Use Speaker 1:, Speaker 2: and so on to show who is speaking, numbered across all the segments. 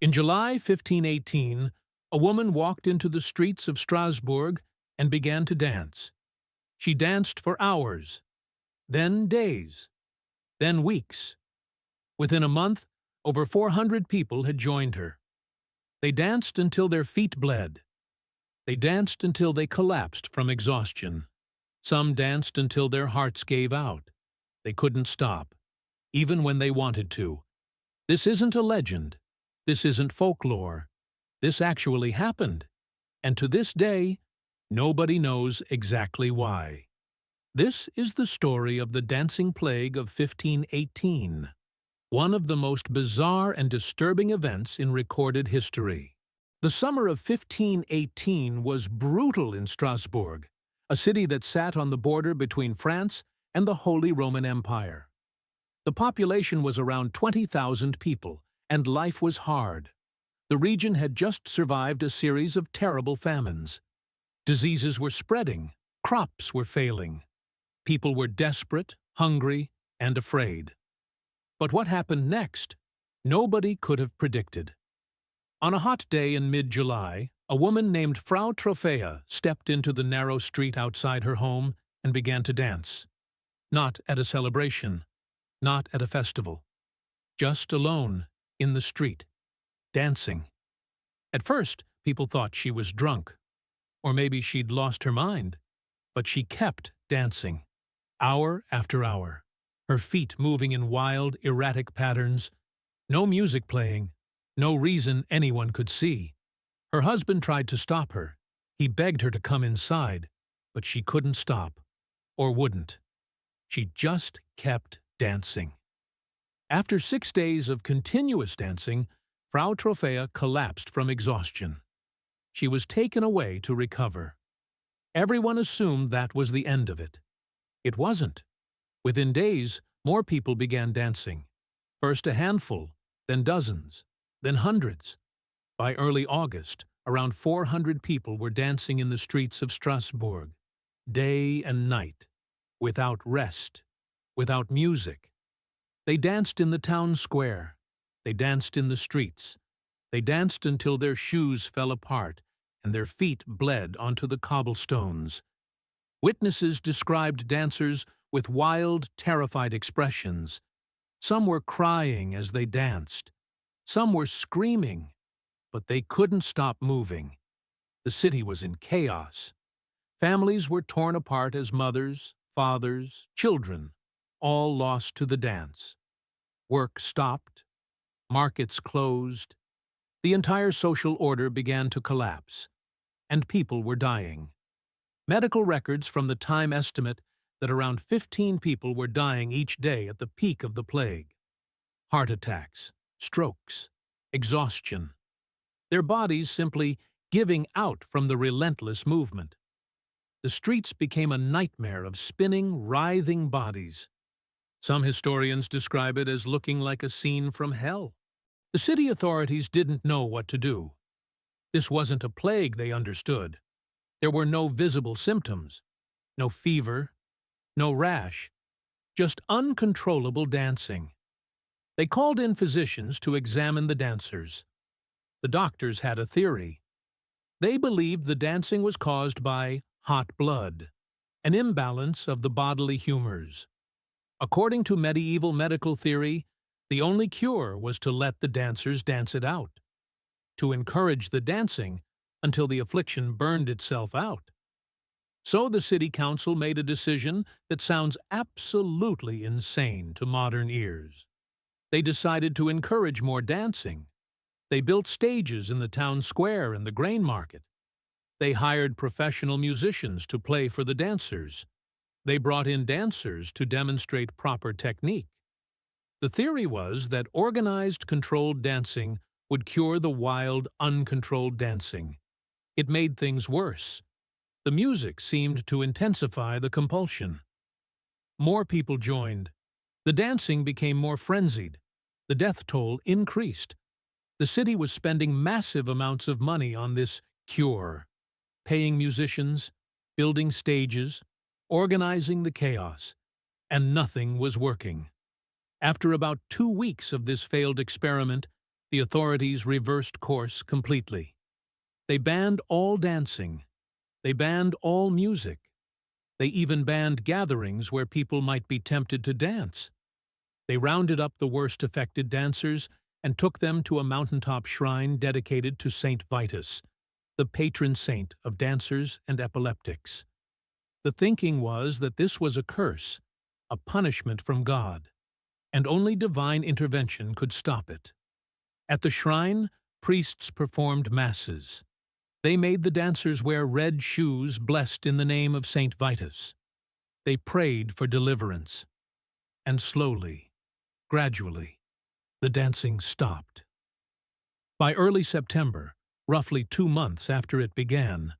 Speaker 1: In July 1518, a woman walked into the streets of Strasbourg and began to dance. She danced for hours, then days, then weeks. Within a month, over 400 people had joined her. They danced until their feet bled. They danced until they collapsed from exhaustion. Some danced until their hearts gave out. They couldn't stop, even when they wanted to. This isn't a legend. This isn't folklore. This actually happened. And to this day, nobody knows exactly why. This is the story of the dancing plague of 1518, one of the most bizarre and disturbing events in recorded history. The summer of 1518 was brutal in Strasbourg, a city that sat on the border between France and the Holy Roman Empire. The population was around 20,000 people, and life was hard. The region had just survived a series of terrible famines. Diseases were spreading, crops were failing. People were desperate, hungry, and afraid. But what happened next? Nobody could have predicted. On a hot day in mid-July, a woman named Frau Trophäa stepped into the narrow street outside her home and began to dance. Not at a celebration, not at a festival. Just alone, in the street, dancing. At first, people thought she was drunk, or maybe she'd lost her mind, but she kept dancing, hour after hour, her feet moving in wild, erratic patterns, no music playing, no reason anyone could see. Her husband tried to stop her. He begged her to come inside, but she couldn't stop, or wouldn't. She just kept dancing. After 6 days of continuous dancing, Frau Trophäa collapsed from exhaustion. She was taken away to recover. Everyone assumed that was the end of it. It wasn't. Within days, more people began dancing. First a handful, then dozens, then hundreds. By early August, around 400 people were dancing in the streets of Strasbourg, day and night, without rest, without music. They danced in the town square. They danced in the streets. They danced until their shoes fell apart and their feet bled onto the cobblestones. Witnesses described dancers with wild, terrified expressions. Some were crying as they danced. Some were screaming, but they couldn't stop moving. The city was in chaos. Families were torn apart as mothers, fathers, children, all lost to the dance. Work stopped. Markets closed. The entire social order began to collapse, and people were dying. Medical records from the time estimate that around 15 people were dying each day at the peak of the plague. Heart attacks, strokes, exhaustion. Their bodies simply giving out from the relentless movement. The streets became a nightmare of spinning, writhing bodies. Some historians describe it as looking like a scene from hell. The city authorities didn't know what to do. This wasn't a plague, they understood. There were no visible symptoms, no fever, no rash, just uncontrollable dancing. They called in physicians to examine the dancers. The doctors had a theory. They believed the dancing was caused by hot blood, an imbalance of the bodily humors. According to medieval medical theory, the only cure was to let the dancers dance it out, to encourage the dancing until the affliction burned itself out. So the city council made a decision that sounds absolutely insane to modern ears. They decided to encourage more dancing. They built stages in the town square and the grain market. They hired professional musicians to play for the dancers. They brought in dancers to demonstrate proper technique. The theory was that organized, controlled dancing would cure the wild, uncontrolled dancing. It made things worse. The music seemed to intensify the compulsion. More people joined. The dancing became more frenzied. The death toll increased. The city was spending massive amounts of money on this cure, paying musicians, building stages, organizing the chaos, and nothing was working. After about 2 weeks of this failed experiment, the authorities reversed course completely. They banned all dancing. They banned all music. They even banned gatherings where people might be tempted to dance. They rounded up the worst affected dancers and took them to a mountaintop shrine dedicated to Saint Vitus, the patron saint of dancers and epileptics. The thinking was that this was a curse, a punishment from God, and only divine intervention could stop it. At the shrine, priests performed masses. They made the dancers wear red shoes blessed in the name of Saint Vitus. They prayed for deliverance. And slowly, gradually, the dancing stopped. By early September, roughly 2 months after it began,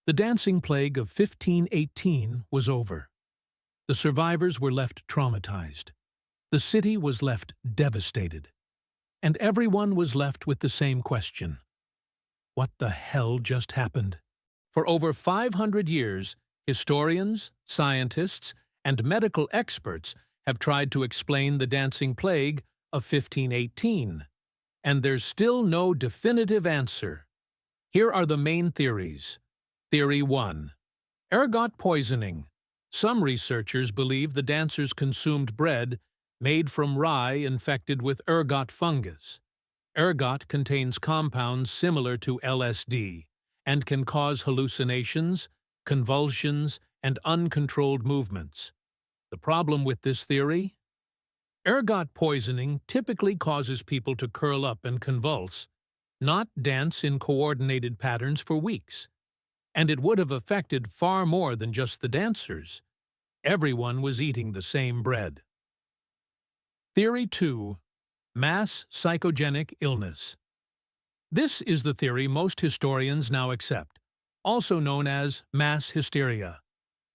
Speaker 1: the dancing plague of 1518 was over. The survivors were left traumatized. The city was left devastated. And everyone was left with the same question. What the hell just happened? For over 500 years, historians, scientists, and medical experts have tried to explain the dancing plague of 1518, and there's still no definitive answer. Here are the main theories. Theory 1. Ergot poisoning. Some researchers believe the dancers consumed bread made from rye infected with ergot fungus. Ergot contains compounds similar to LSD and can cause hallucinations, convulsions, and uncontrolled movements. The problem with this theory? Ergot poisoning typically causes people to curl up and convulse, not dance in coordinated patterns for weeks. And it would have affected far more than just the dancers. Everyone was eating the same bread. Theory 2. Mass psychogenic illness. This is the theory most historians now accept, also known as mass hysteria.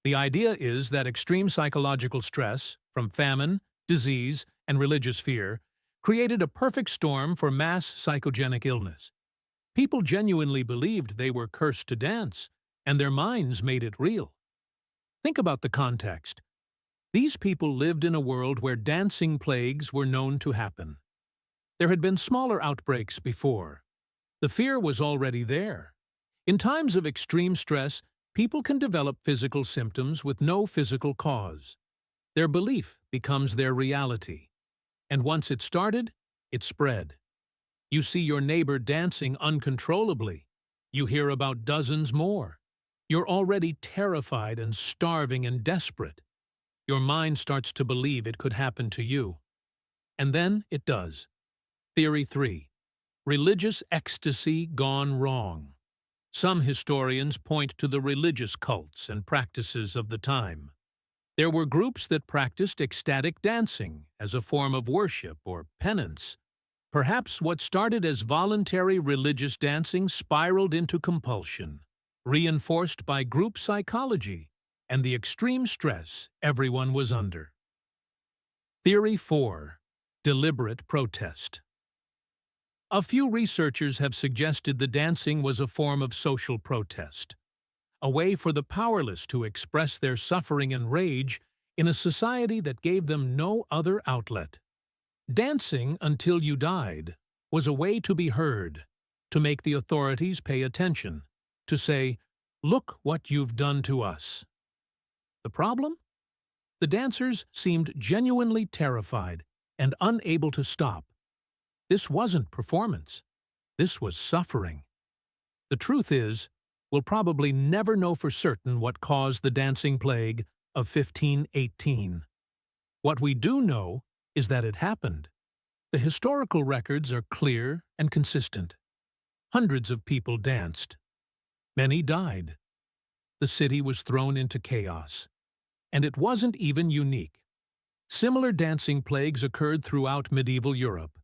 Speaker 1: The idea is that extreme psychological stress, from famine, disease, and religious fear, created a perfect storm for mass psychogenic illness. People genuinely believed they were cursed to dance, and their minds made it real. Think about the context. These people lived in a world where dancing plagues were known to happen. There had been smaller outbreaks before. The fear was already there. In times of extreme stress, people can develop physical symptoms with no physical cause. Their belief becomes their reality. And once it started, it spread. You see your neighbor dancing uncontrollably. You hear about dozens more. You're already terrified and starving and desperate. Your mind starts to believe it could happen to you. And then it does. Theory 3. Religious ecstasy gone wrong. Some historians point to the religious cults and practices of the time. There were groups that practiced ecstatic dancing as a form of worship or penance. Perhaps what started as voluntary religious dancing spiraled into compulsion, reinforced by group psychology and the extreme stress everyone was under. Theory 4. Deliberate protest. A few researchers have suggested the dancing was a form of social protest, a way for the powerless to express their suffering and rage in a society that gave them no other outlet. Dancing until you died was a way to be heard, to make the authorities pay attention, to say, "Look what you've done to us." The problem? The dancers seemed genuinely terrified and unable to stop. This wasn't performance. This was suffering. The truth is, we'll probably never know for certain what caused the dancing plague of 1518. What we do know is that it happened. The historical records are clear and consistent. Hundreds of people danced. Many died. The city was thrown into chaos. And it wasn't even unique. Similar dancing plagues occurred throughout medieval Europe.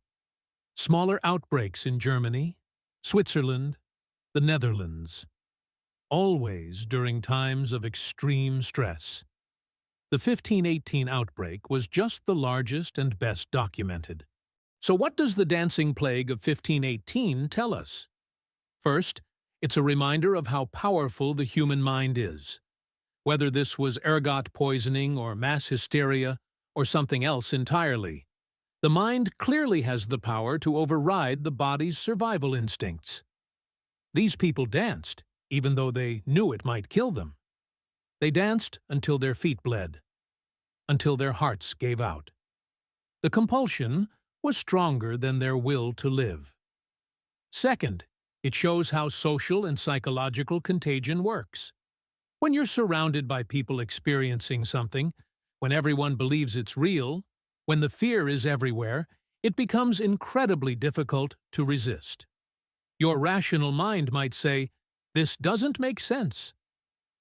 Speaker 1: Smaller outbreaks in Germany, Switzerland, the Netherlands. Always during times of extreme stress. The 1518 outbreak was just the largest and best documented. So what does the dancing plague of 1518 tell us? First, it's a reminder of how powerful the human mind is. Whether this was ergot poisoning or mass hysteria or something else entirely, The mind clearly has the power to override the body's survival instincts. These people danced, even though they knew it might kill them. They danced until their feet bled, until their hearts gave out. The compulsion was stronger than their will to live. Second, it shows how social and psychological contagion works. When you're surrounded by people experiencing something, when everyone believes it's real, when the fear is everywhere, it becomes incredibly difficult to resist. Your rational mind might say, "This doesn't make sense."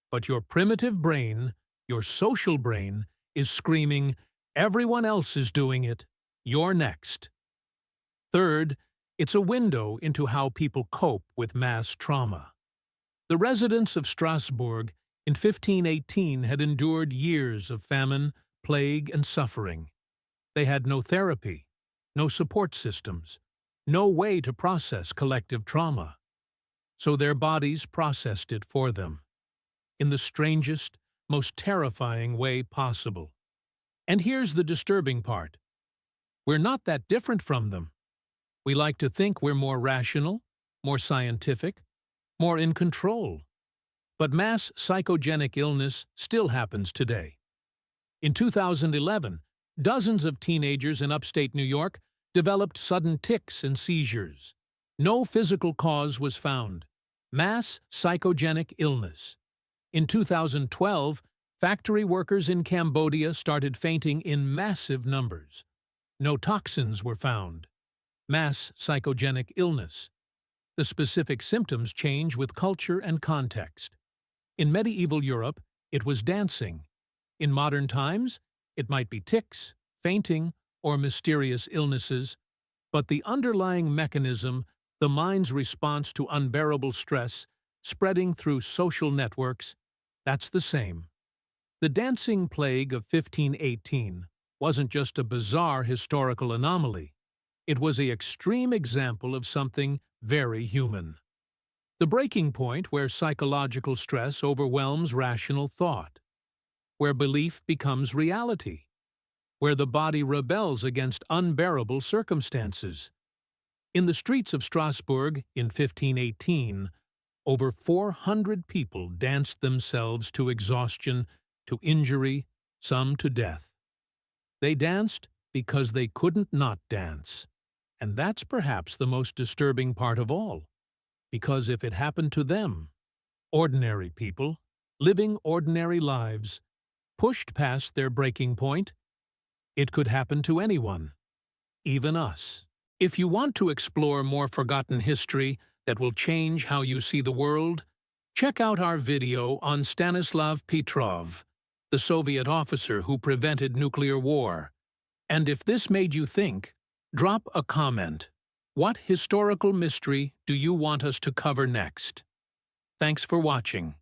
Speaker 1: But your primitive brain, your social brain, is screaming, "Everyone else is doing it. You're next." Third, it's a window into how people cope with mass trauma. The residents of Strasbourg in 1518 had endured years of famine, plague, and suffering. They had no therapy, no support systems, no way to process collective trauma. So their bodies processed it for them, in the strangest, most terrifying way possible. And here's the disturbing part. We're not that different from them. We like to think we're more rational, more scientific, more in control. But mass psychogenic illness still happens today. In 2011, dozens of teenagers in upstate New York developed sudden tics and seizures. No physical cause was found. Mass psychogenic illness. In 2012, factory workers in Cambodia started fainting in massive numbers. No toxins were found. Mass psychogenic illness. The specific symptoms change with culture and context. In medieval Europe, it was dancing. In modern times, it might be tics, fainting, or mysterious illnesses, but the underlying mechanism, the mind's response to unbearable stress, spreading through social networks, that's the same. The dancing plague of 1518 wasn't just a bizarre historical anomaly. It was an extreme example of something very human. The breaking point where psychological stress overwhelms rational thought, where belief becomes reality, where the body rebels against unbearable circumstances. In the streets of Strasbourg in 1518, over 400 people danced themselves to exhaustion, to injury, some to death. They danced because they couldn't not dance. And that's perhaps the most disturbing part of all. Because if it happened to them, ordinary people, living ordinary lives, pushed past their breaking point, it could happen to anyone, even us. If you want to explore more forgotten history that will change how you see the world, check out our video on Stanislav Petrov, the Soviet officer who prevented nuclear war. And if this made you think, drop a comment. What historical mystery do you want us to cover next? Thanks for watching.